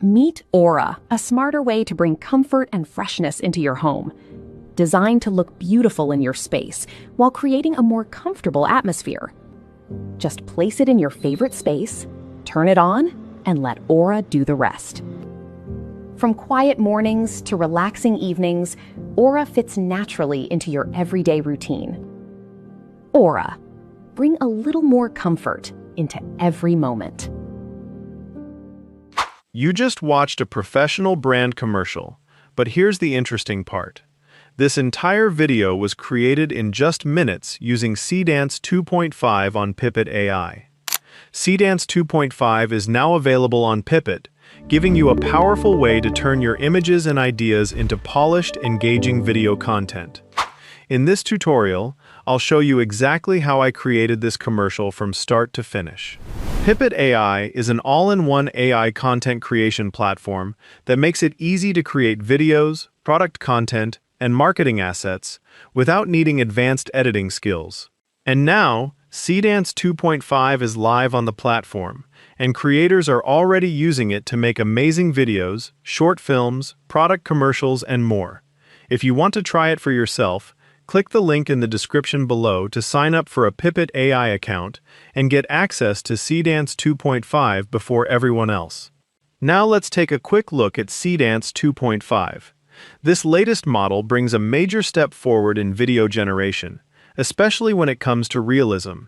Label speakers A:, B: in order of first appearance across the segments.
A: Meet Aura, a smarter way to bring comfort and freshness into your home. Designed to look beautiful in your space while creating a more comfortable atmosphere. Just place it in your favorite space, turn it on, and let Aura do the rest. From quiet mornings to relaxing evenings, Aura fits naturally into your everyday routine. Aura, bring a little more comfort into every moment.
B: You just watched a professional brand commercial, but here's the interesting part. This entire video was created in just minutes using Seedance 2.5 on Pippet AI. Seedance 2.5 is now available on Pippet, giving you a powerful way to turn your images and ideas into polished, engaging video content. In this tutorial, I'll show you exactly how I created this commercial from start to finish. Pippet AI is an all-in-one AI content creation platform that makes it easy to create videos, product content, and marketing assets without needing advanced editing skills. And now, Seedance 2.5 is live on the platform, and creators are already using it to make amazing videos, short films, product commercials, and more. If you want to try it for yourself, click the link in the description below to sign up for a Pippet AI account and get access to Seedance 2.5 before everyone else. Now let's take a quick look at Seedance 2.5. This latest model brings a major step forward in video generation, especially when it comes to realism.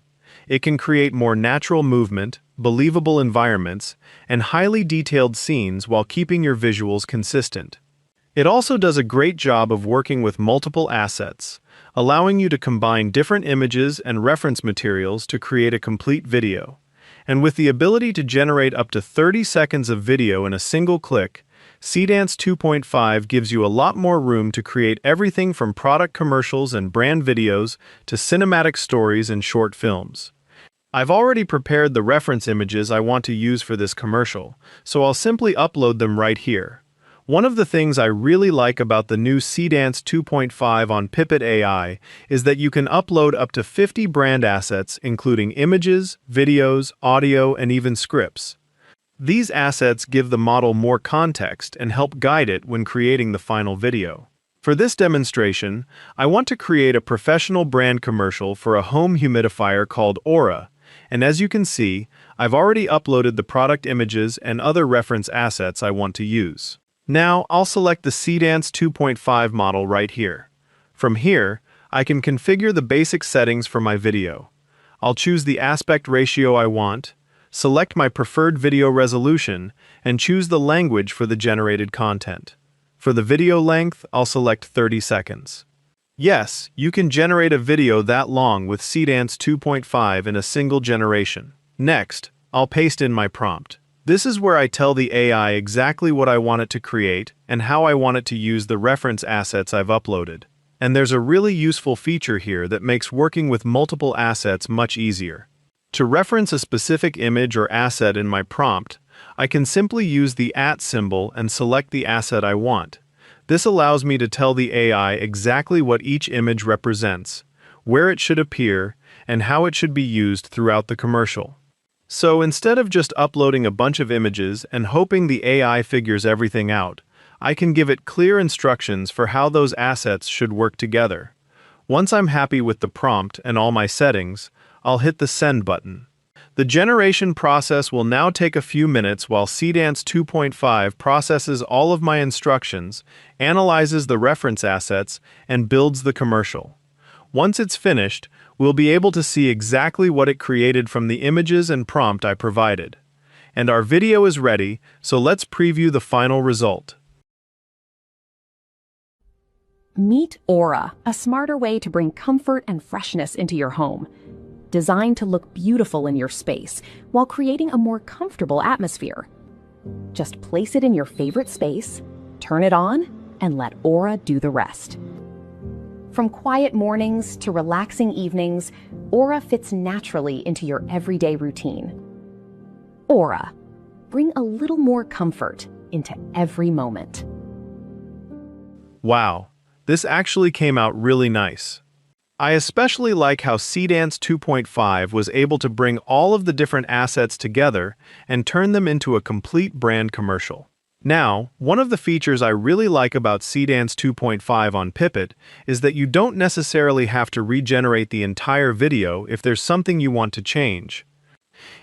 B: It can create more natural movement, believable environments, and highly detailed scenes while keeping your visuals consistent. It also does a great job of working with multiple assets, allowing you to combine different images and reference materials to create a complete video. And with the ability to generate up to 30 seconds of video in a single click, Seedance 2.5 gives you a lot more room to create everything from product commercials and brand videos to cinematic stories and short films. I've already prepared the reference images I want to use for this commercial, so I'll simply upload them right here. One of the things I really like about the new Seedance 2.5 on Pippet AI is that you can upload up to 50 brand assets, including images, videos, audio, and even scripts. These assets give the model more context and help guide it when creating the final video. For this demonstration, I want to create a professional brand commercial for a home humidifier called Aura, and as you can see, I've already uploaded the product images and other reference assets I want to use. Now, I'll select the Seedance 2.5 model right here. From here, I can configure the basic settings for my video. I'll choose the aspect ratio I want, select my preferred video resolution, and choose the language for the generated content. For the video length, I'll select 30 seconds. Yes, you can generate a video that long with Seedance 2.5 in a single generation. Next, I'll paste in my prompt. This is where I tell the AI exactly what I want it to create and how I want it to use the reference assets I've uploaded. And there's a really useful feature here that makes working with multiple assets much easier. To reference a specific image or asset in my prompt, I can simply use the @ symbol and select the asset I want. This allows me to tell the AI exactly what each image represents, where it should appear, and how it should be used throughout the commercial. So instead of just uploading a bunch of images and hoping the AI figures everything out, I can give it clear instructions for how those assets should work together. Once I'm happy with the prompt and all my settings, I'll hit the Send button. The generation process will now take a few minutes while Seedance 2.5 processes all of my instructions, analyzes the reference assets, and builds the commercial. Once it's finished, we'll be able to see exactly what it created from the images and prompt I provided. And our video is ready, so let's preview the final result.
A: Meet Aura, a smarter way to bring comfort and freshness into your home. Designed to look beautiful in your space while creating a more comfortable atmosphere. Just place it in your favorite space, turn it on, and let Aura do the rest. From quiet mornings to relaxing evenings, Aura fits naturally into your everyday routine. Aura, bring a little more comfort into every moment.
B: Wow, this actually came out really nice. I especially like how Seedance 2.5 was able to bring all of the different assets together and turn them into a complete brand commercial. Now, one of the features I really like about Seedance 2.5 on Pippit is that you don't necessarily have to regenerate the entire video if there's something you want to change.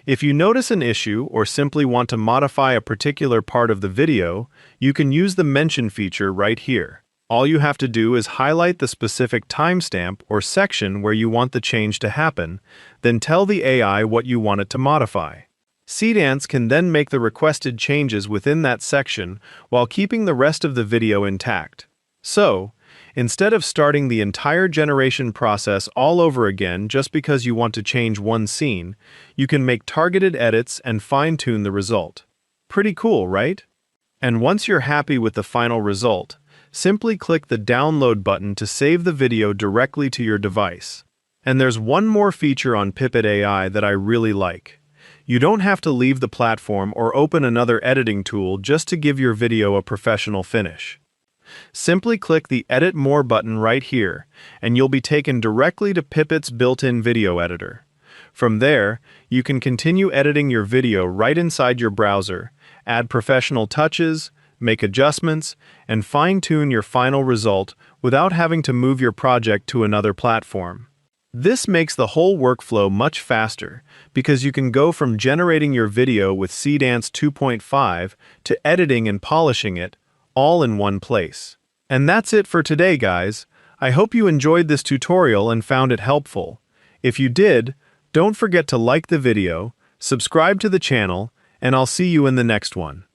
B: If you notice an issue or simply want to modify a particular part of the video, you can use the mention feature right here. All you have to do is highlight the specific timestamp or section where you want the change to happen, then tell the AI what you want it to modify. Seedance can then make the requested changes within that section while keeping the rest of the video intact. So, instead of starting the entire generation process all over again just because you want to change one scene, you can make targeted edits and fine-tune the result. Pretty cool, right? And once you're happy with the final result, simply click the download button to save the video directly to your device. And there's one more feature on Pippet AI that I really like. You don't have to leave the platform or open another editing tool just to give your video a professional finish. Simply click the Edit More button right here, and you'll be taken directly to Pippit's built-in video editor. From there, you can continue editing your video right inside your browser, add professional touches, make adjustments, and fine-tune your final result without having to move your project to another platform. This makes the whole workflow much faster because you can go from generating your video with Seedance 2.5 to editing and polishing it, all in one place. And that's it for today, guys. I hope you enjoyed this tutorial and found it helpful. If you did, don't forget to like the video, subscribe to the channel, and I'll see you in the next one.